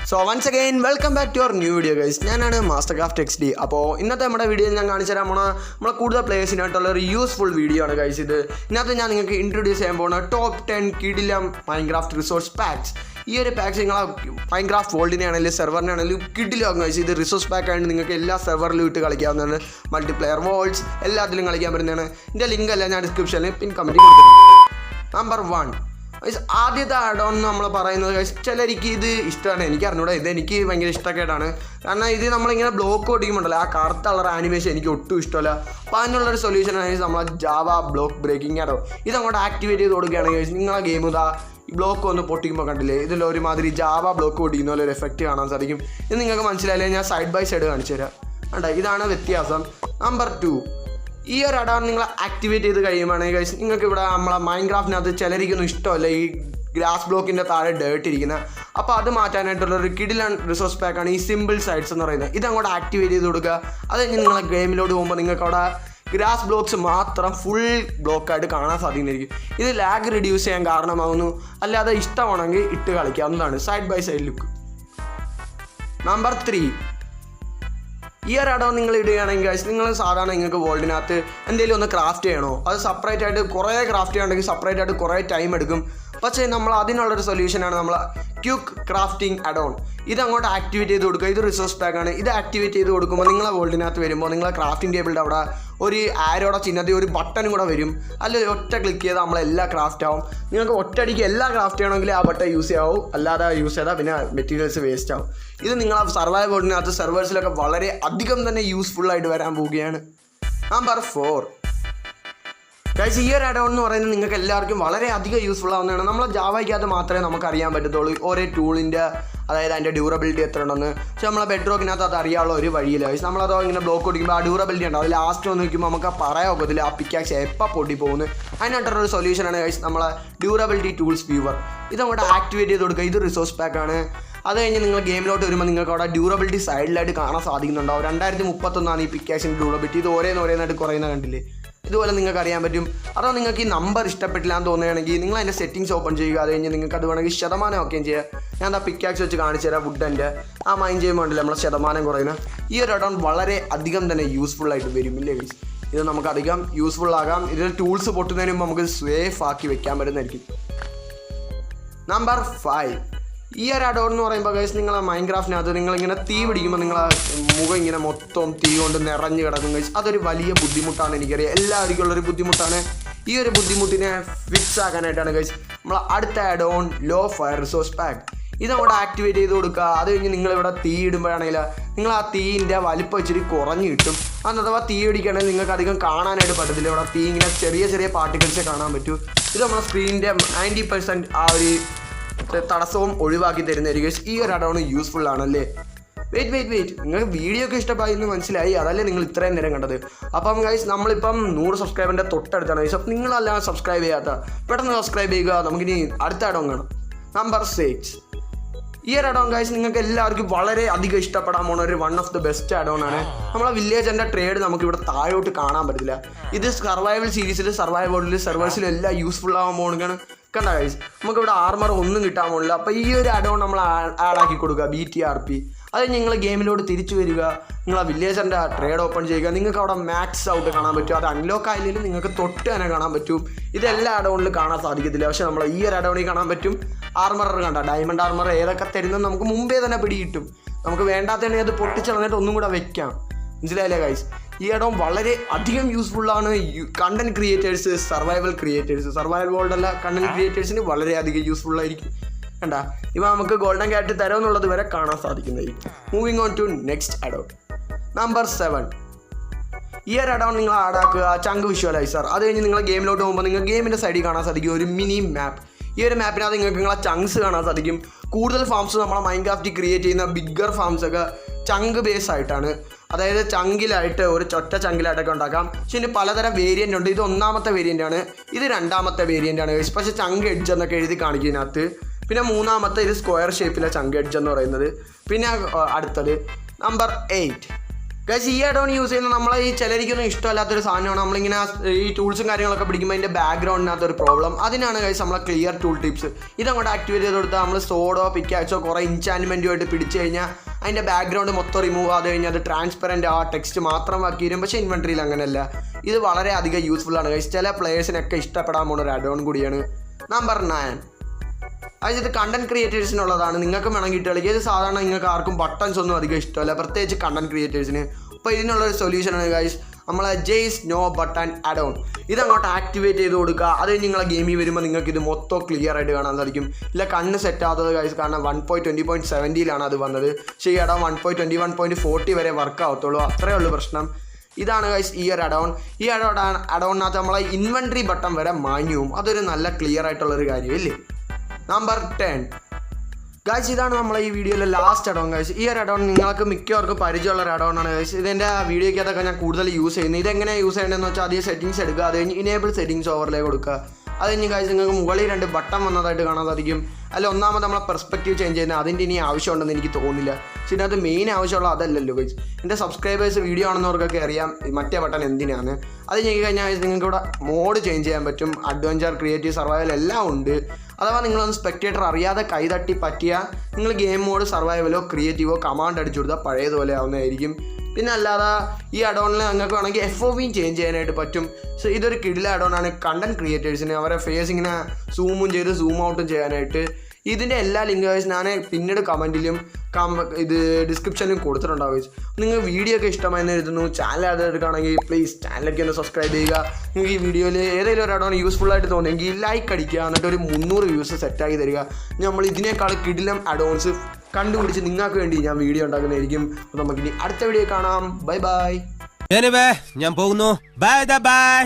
So once again, welcome back to our new video guys. ഞാനാണ് മാസ്റ്റർക്രാഫ്റ്റ് XD. അപ്പോൾ ഇന്നത്തെ നമ്മുടെ വീഡിയോയിൽ ഞാൻ കാണിച്ചു തരാൻ പോണ നമ്മളെ കൂടുതൽ പ്ലേയേഴ്സിനായിട്ടുള്ള ഒരു യൂസ്ഫുൾ വീഡിയോ ആണ് ഗൈസ് ഇത്. ഇതിനകത്ത് ഞാൻ നിങ്ങൾക്ക് ഇൻട്രൊഡ്യൂസ് ചെയ്യാൻ പോകുന്ന ടോപ്പ് 10 കിടിലം മൈൻക്രാഫ്റ്റ് റിസോഴ്സ് പാക്സ്. ഈ ഒരു പാക്സ് നിങ്ങളെ മൈൻക്രാഫ്റ്റ് വേൾഡിനെ ആണെങ്കിലും സെർവറിനെ ആണെങ്കിലും കിടിലാകും ഗൈസ്. ഇത് റിസോഴ്സ് പാക്ക് ആയിട്ട് നിങ്ങൾക്ക് എല്ലാ സെർവറിലും ഇട്ട് കളിക്കാവുന്നതാണ്. മൾട്ടിപ്ലെയർ വേൾഡ്സ് എല്ലാത്തിലും കളിക്കാൻ പറ്റുന്നതാണ്. ഇതിൻ്റെ ലിങ്ക് എല്ലാം ഞാൻ ഡിസ്ക്രിപ്ഷനിൽ പിൻ കമൻറ്റ് കൊടുത്തിട്ടുണ്ട്. നമ്പർ 1 ആദ്യത്തെ ആഡ് ഓൺ നമ്മൾ പറയുന്നത് ചിലർക്ക് ഇത് ഇഷ്ടമാണ്. എനിക്ക് അറിഞ്ഞൂടാ, ഇതെനിക്ക് ഭയങ്കര ഇഷ്ടക്കേടാണ്. കാരണം ഇത് നമ്മളിങ്ങനെ ബ്ലോക്ക് ഓടിക്കുമ്പോണ്ടല്ലോ, ആ കറുത്ത കളർ ആനിമേഷൻ എനിക്ക് ഒട്ടും ഇഷ്ടമല്ല. അപ്പോൾ അതിനുള്ളൊരു സൊല്യൂഷനാണ് നമ്മളെ ജാവ ബ്ലോക്ക് ബ്രേക്കിംഗ് ആഡോ. ഇതങ്ങോട്ട് ആക്ടിവേറ്റ് ചെയ്ത് കൊടുക്കുകയാണെങ്കിൽ നിങ്ങളെ ഗെയിം ഇതാ ഈ ബ്ലോക്ക് ഒന്ന് പൊട്ടിക്കുമ്പോൾ കണ്ടില്ലേ, ഇതിൽ ഒരുമാതിരി ജാവ ബ്ലോക്ക് ഓടിക്കുന്ന പോലെ ഒരു എഫക്റ്റ് കാണാൻ സാധിക്കും. ഇത് നിങ്ങൾക്ക് മനസ്സിലായില്ലേ, ഞാൻ സൈഡ് ബൈ സൈഡ് കാണിച്ചു തരാം. കണ്ടോ, ഇതാണ് വ്യത്യാസം. നമ്പർ 2, ഈ ഒരു അഡാൺ നിങ്ങൾ ആക്ടിവേറ്റ് ചെയ്ത് കഴിയുമ്പോഴാണെങ്കിൽ ഗൈസ് നിങ്ങൾക്ക് ഇവിടെ നമ്മളെ മൈൻക്രാഫ്റ്റിനകത്ത് ചിലരിക്കൊന്നും ഇഷ്ടമല്ല ഈ ഗ്ലാസ് ബ്ലോക്കിൻ്റെ താഴെ ഡേർട്ട് ഇരിക്കുന്നത്. അപ്പോൾ അത് മാറ്റാനായിട്ടുള്ളൊരു കിടിലൻ റിസോഴ്സ് പാക്കാണ് ഈ സിമ്പിൾ സൈഡ്സ് എന്ന് പറയുന്നത്. ഇതങ്ങോട്ട് ആക്ടിവേറ്റ് ചെയ്ത് കൊടുക്കുക. അത് കഴിഞ്ഞ് നിങ്ങളെ ഗെയിമിലോട്ട് പോകുമ്പോൾ നിങ്ങൾക്ക് അവിടെ ഗ്രാസ് ബ്ലോക്ക്സ് മാത്രം ഫുൾ ബ്ലോക്കായിട്ട് കാണാൻ സാധിക്കുന്നതായിരിക്കും. ഇത് ലാഗ് റിഡ്യൂസ് ചെയ്യാൻ കാരണമാകുന്നു. അല്ലാതെ ഇഷ്ടമാണെങ്കിൽ ഇട്ട് കളിക്കാവുന്നതാണ്. Side by side look. Number 3, ഈ ഒരു അഡോൺ നിങ്ങൾ ഇടുകയാണെങ്കിൽ നിങ്ങൾ സാധാരണ നിങ്ങൾക്ക് വേൾഡിനകത്ത് എന്തെങ്കിലും ഒന്ന് ക്രാഫ്റ്റ് ചെയ്യണോ, അത് സെപ്പറേറ്റ് ആയിട്ട് കുറേ ക്രാഫ്റ്റ് ചെയ്യണമെങ്കിൽ സെപ്പറേറ്റ് ആയിട്ട് കുറേ ടൈം എടുക്കും. പക്ഷേ നമ്മൾ അതിനുള്ളൊരു സൊല്യൂഷനാണ് നമ്മൾ ക്വിക്ക് ക്രാഫ്റ്റിംഗ് അഡോൺ. ഇതങ്ങോട്ട് ആക്ടിവേറ്റ് ചെയ്ത് കൊടുക്കുക. ഇത് റിസോഴ്സ് പാക്കാണ്. ഇത് ആക്ടിവേറ്റ് ചെയ്ത് കൊടുക്കുമ്പോൾ നിങ്ങളെ വേൾഡിനകത്ത് വരുമ്പോൾ നിങ്ങളെ ക്രാഫ്റ്റിംഗ് ടേബിളിൻ്റെ അവിടെ ഒരു ആരോടെ ചിഹ്നത്തിൽ ഒരു ബട്ടൺ കൂടെ വരും. അല്ലെങ്കിൽ ഒറ്റ ക്ലിക്ക് ചെയ്താൽ നമ്മളെല്ലാം ക്രാഫ്റ്റ് ആവും. നിങ്ങൾക്ക് ഒറ്റയടിക്ക് എല്ലാം ക്രാഫ്റ്റ് ചെയ്യണമെങ്കിൽ ആ ബട്ടൺ യൂസ് ചെയ്യാവും. അല്ലാതെ യൂസ് ചെയ്താൽ പിന്നെ മെറ്റീരിയൽസ് വേസ്റ്റ് ആവും. ഇത് നിങ്ങളെ സർവൈവ് വേൾഡിനകത്ത് സെർവേഴ്സിലൊക്കെ വളരെ അധികം തന്നെ യൂസ്ഫുള്ളായിട്ട് വരാൻ പോവുകയാണ്. നമ്പർ 4, ഗൈസ്, ഈ ഒരു അഡോൺ എന്ന് പറയുന്നത് നിങ്ങൾക്ക് എല്ലാവർക്കും വളരെ അധികം യൂസ്ഫുൾ ആവുന്നതാണ്. നമ്മളെ ജാവയ്ക്കകത്ത് മാത്രമേ നമുക്ക് അറിയാൻ പറ്റത്തുള്ളൂ ഓരോ ടൂളിൻ്റെ, അതായത് അതിൻ്റെ ഡ്യൂറബിലിറ്റി എത്ര ഉണ്ടെന്ന്. പക്ഷേ നമ്മളെ ബെഡ്റോക്കിനകത്ത് അത് അറിയാനുള്ള ഒരു വഴിയില്ല. ഗൈസ്, നമ്മളതോ ഇങ്ങനെ ബ്ലോക്ക് ഓടിക്കുമ്പോൾ ആ ഡ്യൂറബിലിറ്റി ഉണ്ടാവും. അത് ലാസ്റ്റ് വന്ന് നോക്കുമ്പോൾ നമുക്ക് പറയാൻ ഒക്കത്തില്ല ആ പിക്കാക്സ് എപ്പോൾ പൊട്ടി പോകുന്നത്. അതിനായിട്ടുള്ളൊരു സൊല്യൂഷനാണ് ഗൈസ് നമ്മളെ ഡ്യൂറബിലിറ്റി ടൂൾസ് വ്യൂവർ. ഇതങ്ങോട്ട് ആക്ടിവേറ്റ് ചെയ്ത് കൊടുക്കുക. ഇത് റിസോഴ്സ് പാക്കാണ്. അത് കഴിഞ്ഞ് നിങ്ങൾ ഗെയിമിലോട്ട് വരുമ്പോൾ നിങ്ങൾക്ക് അവിടെ ഡ്യൂറബിലിറ്റി സൈഡിലായിട്ട് കാണാൻ സാധിക്കുന്നുണ്ടാവും. 2031 ഈ പിക്കാക്സിൻ്റെ ഡ്യൂറബിലിറ്റി. ഇത് ഓരോന്നായിട്ട് കുറയുന്ന കണ്ടില്ലേ. ഇതുപോലെ നിങ്ങൾക്ക് അറിയാൻ പറ്റും. അതോ നിങ്ങൾക്ക് ഈ നമ്പർ ഇഷ്ടപ്പെട്ടില്ല എന്ന് തോന്നുകയാണെങ്കിൽ നിങ്ങൾ അതിൻ്റെ സെറ്റിങ്സ് ഓപ്പൺ ചെയ്യുക. അത് കഴിഞ്ഞ് നിങ്ങൾക്ക് അത് വേണമെങ്കിൽ ശതമാനം ഒക്കെ ചെയ്യാം. ഞാൻ ആ പിക്കാക്സ് വെച്ച് കാണിച്ചു തരാം. വുഡൻ്റെ ആ മൈൻഡ് ചെയ്യുമ്പോൾ ഉണ്ടല്ലോ നമ്മളെ ശതമാനം കുറയുന്നത്. ഈ ഒരു അഡോൺ വളരെ അധികം തന്നെ യൂസ്ഫുൾ ആയിട്ട് വരും. ഇല്ലേ ഗൈസ്, ഇത് നമുക്ക് അധികം യൂസ്ഫുൾ ആകാം. ഇതിൽ ടൂൾസ് പൊട്ടുന്നതിന് മുമ്പ് നമുക്ക് സേഫ് ആക്കി വെക്കാൻ പറ്റുന്നതായിരിക്കും. നമ്പർ 5, ഈ ഒരു അഡോൺ എന്ന് പറയുമ്പോൾ ഗൈസ് നിങ്ങളെ മൈൻക്രാഫ്റ്റിനകത്ത് നിങ്ങളിങ്ങനെ തീ പിടിക്കുമ്പോൾ നിങ്ങളെ മുഖം ഇങ്ങനെ മൊത്തം തീ കൊണ്ട് നിറഞ്ഞു കിടക്കും ഗൈസ്. അതൊരു വലിയ ബുദ്ധിമുട്ടാണ്, എനിക്കറിയാം. എല്ലാവർക്കും ഉള്ളൊരു ബുദ്ധിമുട്ടാണ്. ഈ ഒരു ബുദ്ധിമുട്ടിനെ ഫിക്സ് ആക്കാനായിട്ടാണ് ഗൈസ് നമ്മൾ അടുത്ത add on low fire resource pack. ഇതങ്ങോട്ട് ആക്ടിവേറ്റ് ചെയ്ത് കൊടുക്കുക. അത് കഴിഞ്ഞ് നിങ്ങളിവിടെ തീ ഇടുമ്പോഴാണെങ്കിൽ നിങ്ങൾ ആ തീയിൻ്റെ വലിപ്പം ഇച്ചിരി കുറഞ്ഞ് കിട്ടും. അഥവാ തീ പിടിക്കുകയാണെങ്കിൽ നിങ്ങൾക്ക് അധികം കാണാനായിട്ട് പറ്റത്തില്ല. ഇവിടെ തീ ഇങ്ങനെ ചെറിയ പാർട്ടിക്കിൾസേ കാണാൻ പറ്റൂ. ഇത് നമ്മുടെ സ്ക്രീനിൻ്റെ 90% ആ ഒരു തടസ്സവും ഒഴിവാക്കി തരുന്നതായിരിക്കും. ഈ ഒരു അഡോൺ യൂസ്ഫുൾ ആണല്ലേ. വെയിറ്റ്, നിങ്ങൾക്ക് വീഡിയോ ഒക്കെ ഇഷ്ടമായി എന്ന് മനസ്സിലായി. അതല്ലേ നിങ്ങൾ ഇത്രയും നേരം കണ്ടത്. അപ്പം ഗൈസ് നമ്മളിപ്പം 100 സബ്സ്ക്രൈബറിൻ്റെ തൊട്ടടുത്താണ് ഗൈസ്. അപ്പം നിങ്ങളെല്ലാം സബ്സ്ക്രൈബ് ചെയ്യാത്ത പെട്ടെന്ന് സബ്സ്ക്രൈബ് ചെയ്യുക. നമുക്കിനി അടുത്ത അഡോൺ കാണാം. നമ്പർ 6, ഈ ഒരു അഡോൺ ഗൈസ് നിങ്ങൾക്ക് എല്ലാവർക്കും വളരെ അധികം ഇഷ്ടപ്പെടാൻ പോകുന്ന ഒരു one of the best adorn ആണ്. നമ്മളെ വില്ലേജറിൻ്റെ ട്രേഡ് നമുക്കിവിടെ താഴോട്ട് കാണാൻ പറ്റില്ല. ഇത് സർവൈവൽ സീരീസിൽ സർവൈവൽ വേൾഡിൽ സെർവേഴ്സിലും എല്ലാം യൂസ്ഫുൾ ആകാൻ പോകുകയാണ്. കണ്ട ഗൈസ്, നമുക്കിവിടെ ആർമർ ഒന്നും കിട്ടാൻ പോകില്ല. അപ്പോൾ ഈ ഒരു അഡോൺ നമ്മൾ ആഡാക്കി കൊടുക്കുക, BTRP. അത് നിങ്ങൾ ഗെയിമിലോട്ട് തിരിച്ചു വരിക, നിങ്ങളെ വില്ലേജറിൻ്റെ ട്രേഡ് ഓപ്പൺ ചെയ്യുക. നിങ്ങൾക്ക് അവിടെ മാക്സ് ഔട്ട് കാണാൻ പറ്റും. അത് അൺലോക്ക് ആയില്ലെങ്കിൽ നിങ്ങൾക്ക് തൊട്ട് തന്നെ കാണാൻ പറ്റും. ഇതെല്ലാ അഡോണിലും കാണാൻ സാധിക്കത്തില്ല. പക്ഷേ നമ്മൾ ഈ ഒരു അഡോണിൽ കാണാൻ പറ്റും. ആർമർ കണ്ട, ഡയമണ്ട് ആർമർ ഏതൊക്കെ തരുന്നത് നമുക്ക് മുമ്പേ തന്നെ പിടികിട്ടും. നമുക്ക് വേണ്ടാത്തന്നെ അത് പൊട്ടിച്ചളഞ്ഞിട്ട് ഒന്നും കൂടെ വെക്കാം. മനസ്സിലായില്ലേ ഗൈസ്, ഈ അഡോൺ വളരെ അധികം യൂസ്ഫുള്ളാണ് കണ്ടന്റ് ക്രിയേറ്റേഴ്സ്, സർവൈവൽ വേൾഡല്ല കണ്ടന്റ് ക്രിയേറ്റേഴ്സിന് വളരെയധികം യൂസ്ഫുള്ളായിരിക്കും. കണ്ട, ഇവ നമുക്ക് ഗോൾഡൻ ക്യാറ്റ് തരുമെന്നുള്ളത് വരെ കാണാൻ സാധിക്കുന്നതായിരിക്കും. Moving on to next add on. Number 7, ഈ ഒരു അഡോൺ നിങ്ങൾ ആഡാക്കുക ചങ്ക് വിഷ്വലൈസർ. അത് കഴിഞ്ഞ് നിങ്ങൾ ഗെയിമിലോട്ട് പോകുമ്പോൾ നിങ്ങൾ ഗെയിമിൻ്റെ സൈഡിൽ കാണാൻ സാധിക്കും ഒരു മിനി മാപ്പ്. ഈ ഒരു മാപ്പിനകത്ത് നിങ്ങൾക്ക് നിങ്ങളെ ചങ്ക്സ് കാണാൻ സാധിക്കും. കൂടുതൽ ഫാംസ് നമ്മളെ മൈൻക്രാഫ്റ്റ് ക്രിയേറ്റ് ചെയ്യുന്ന ബിഗ്ഗർ ഫാംസൊക്കെ ചങ്ക് ബേസ് ആയിട്ടാണ്. അതായത് ചങ്കിലായിട്ട് ഒരു ചൊറ്റ ചങ്കിലായിട്ടൊക്കെ ഉണ്ടാക്കാം. പക്ഷേ ഇതിന് പലതരം വേരിയൻ്റ് ഉണ്ട്. ഇത് 1ാമത്തെ വേരിയൻ്റാണ്, ഇത് 2ാമത്തെ വേരിയൻ്റാണ്. പക്ഷേ ചങ്ക് എഡ്ജ് എന്നൊക്കെ എഴുതി കാണിക്കുന്നതിനകത്ത്. പിന്നെ 3ാമത്തെ ഇത് സ്ക്വയർ ഷേപ്പിലെ ചങ്ക് എഡ്ജ് എന്ന് പറയുന്നത്. പിന്നെ അടുത്തത് നമ്പർ 8, ഗൈസ് ഈ ആഡ് ഓൺ യൂസ് ചെയ്യുന്ന നമ്മളെ ഈ ചിലരിക്കൊന്നും ഇഷ്ടമല്ലാത്തൊരു സാധനമാണ്. നമ്മളിങ്ങനെ ഈ ടൂൾസും കാര്യങ്ങളൊക്കെ പിടിക്കുമ്പോൾ അതിൻ്റെ ബാക്ക്ഗ്രൗണ്ടിനകത്തൊരു പ്രോബ്ലം. അതിനാണ് ഗൈസ് നമ്മളെ ക്ലിയർ ടൂൾ ടിപ്സ്. ഇതങ്ങോട്ട് ആക്ടിവേറ്റ് ചെയ്ത് കൊടുത്താൽ നമ്മൾ സോഡോ പിക്കാച്ചോ കുറേ ഇൻചാൻമെൻറ്റുമായിട്ട് പിടിച്ച് കഴിഞ്ഞാൽ അതിൻ്റെ ബാക്ക്ഗ്രൗണ്ട് മൊത്തം റിമൂവ് ആത് കഴിഞ്ഞാൽ അത് ട്രാൻസ്പെറൻറ്റ് ആ ടെക്സ്റ്റ് മാത്രം ആക്കി തരും. പക്ഷേ ഇൻവെൻട്രിയിൽ അങ്ങനെയല്ല. ഇത് വളരെ അധികം യൂസ്ഫുൾ ആണ് ഗൈസ്. ചില പ്ലേയേഴ്സിനൊക്കെ ഇഷ്ടപ്പെടാൻ പോകുന്ന ഒരു ആഡ് ഓൺ കൂടിയാണ്. നമ്പർ 9 അതായത് കണ്ടന്റ് ക്രിയേറ്റേഴ്സിനുള്ളതാണ്. നിങ്ങൾക്ക് വേണമെങ്കിൽ ഇട്ട് കളിക്കുക. ഇത് സാധാരണ നിങ്ങൾക്ക് ആർക്കും ബട്ടൺസ് ഒന്നും അധികം ഇഷ്ടമല്ല, പ്രത്യേകിച്ച് കണ്ടന്റ് ക്രിയേറ്റേഴ്സിന്. അപ്പോൾ ഇതിനുള്ളൊരു സൊല്യൂഷനാണ് ഗൈസ് നമ്മളെ ജെയ്സ് നോ ബട്ടൺ ആഡ് ഓൺ. ഇതങ്ങോട്ട് ആക്ടിവേറ്റ് ചെയ്ത് കൊടുക്കുക. അത് നിങ്ങളെ ഗെയിമിൽ വരുമ്പോൾ നിങ്ങൾക്ക് ഇത് മൊത്തം ക്ലിയർ ആയിട്ട് കാണാൻ സാധിക്കും. ഇല്ല കണ്ണ് സെറ്റ് ആകാത്തത് ഗൈസ്, കാരണം 1.20.70 അത് വന്നത്. പക്ഷേ ഈ അഡോൺ 1.21.40 വരെ വർക്ക് ആവത്തുള്ളൂ. അത്രയേ ഉള്ളൂ പ്രശ്നം. ഇതാണ് ഗൈസ് ഈ ഒരു അഡോൺ. ഈ അഡോണിനകത്ത് നമ്മളെ ഇൻവെൻട്രി ബട്ടൺ വരെ മാഞ്ഞും. അതൊരു നല്ല ക്ലിയർ ആയിട്ടുള്ളൊരു കാര്യമില്ലേ. നമ്പർ 10 ഗൈസ് ഇതാണ് നമ്മളെ ഈ വീഡിയോയിലെ ലാസ്റ്റ് അഡോൺ ഗൈസ്. ഈ ഒരു അഡോൺ നിങ്ങൾക്ക് മിക്കവർക്കും പരിചയമുള്ള ഒരു അഡോണാണ് ഗൈസ്. ഇതിൻ്റെ വീഡിയോയ്ക്കകത്തൊക്കെ ഞാൻ കൂടുതൽ യൂസ് ചെയ്യുന്നത്. ഇതെങ്ങനെ യൂസ് ചെയ്യേണ്ടതെന്ന് വെച്ചാൽ ആദ്യം സെറ്റിങ്സ് എടുക്കുക, അത് കഴിഞ്ഞ് ഇനേബിൾ സെറ്റിങ്സ് ഓവർലേ കൊടുക്കുക. അത് കഴിഞ്ഞ് ഗൈസ് നിങ്ങൾക്ക് മുകളിൽ 2 ബട്ടൺ വന്നതായിട്ട് കാണാൻ സാധിക്കും. അല്ല ഒന്നാമത് നമ്മളെ പെർസ്പെക്റ്റീവ് ചേഞ്ച് ചെയ്യുന്നത് അതിൻ്റെ ഇനി ആവശ്യമുണ്ടെന്ന് എനിക്ക് തോന്നുന്നില്ല. പക്ഷേ ഇതിനകത്ത് മെയിൻ ആവശ്യമുള്ള അതല്ലല്ലോ ഗൈസ്. എൻ്റെ സബ്സ്ക്രൈബേഴ്സ് വീഡിയോ ആണെന്നവർക്കൊക്കെ അറിയാം മറ്റേ ബട്ടൺ എന്തിനാണ്. അത് ഞെക്കി കഴിഞ്ഞാൽ നിങ്ങൾക്ക് ഇവിടെ മോഡ് ചേഞ്ച് ചെയ്യാൻ പറ്റും. അഡ്വഞ്ചർ, ക്രിയേറ്റീവ്, സർവൈവൽ എല്ലാം ഉണ്ട്. അഥവാ നിങ്ങളൊന്ന് സ്പെക്ടേറ്റർ അറിയാതെ കൈതട്ടി പറ്റിയാൽ നിങ്ങൾ ഗെയിം മോഡ് സർവൈവലോ ക്രിയേറ്റീവോ കമാൻഡ് അടിച്ചു കൊടുത്താൽ പഴയതുപോലെ ആവുന്നതായിരിക്കും. പിന്നെ അല്ലാതെ ഈ അഡോണിൽ നിങ്ങൾക്ക് വേണമെങ്കിൽ FOVയും ചേഞ്ച് ചെയ്യാനായിട്ട് പറ്റും. സോ ഇതൊരു കിഡിലെ അഡോണാണ് കണ്ടന്റ് ക്രിയേറ്റേഴ്സിന്. അവരെ ഫേസ് ഇങ്ങനെ സൂമും ചെയ്ത് സൂം ഔട്ടും ചെയ്യാനായിട്ട്. ഇതിൻ്റെ എല്ലാ ലിങ്ക് ഞാൻ പിന്നീട് കമൻറ്റിലും ഇത് ഡിസ്ക്രിപ്ഷനിലും കൊടുത്തിട്ടുണ്ടാവും. നിങ്ങൾ വീഡിയോ ഒക്കെ ഇഷ്ടമായെന്ന് എഴുതുന്നു. ചാനൽ അത് എടുക്കുകയാണെങ്കിൽ പ്ലീസ് ചാനലൊക്കെ ഒന്ന് സബ്സ്ക്രൈബ് ചെയ്യുക. നിങ്ങൾക്ക് ഈ വീഡിയോയിൽ ഏതെങ്കിലും ഒരു അഡോൺ യൂസ്ഫുൾ ആയിട്ട് തോന്നിയെങ്കിൽ ലൈക്ക് അടിക്കുക, എന്നിട്ട് ഒരു 300 വ്യൂസ് സെറ്റാക്കി തരിക. നമ്മൾ ഇതിനേക്കാൾ കിടിലം അഡോൺസ് കണ്ടുപിടിച്ച് നിങ്ങൾക്ക് വേണ്ടി ഞാൻ വീഡിയോ ഉണ്ടാക്കുന്നതായിരിക്കും. അപ്പോൾ നമുക്കിനി അടുത്ത വീഡിയോ കാണാം. Bye bye. ഞാൻ പോകുന്നു. Bye bye.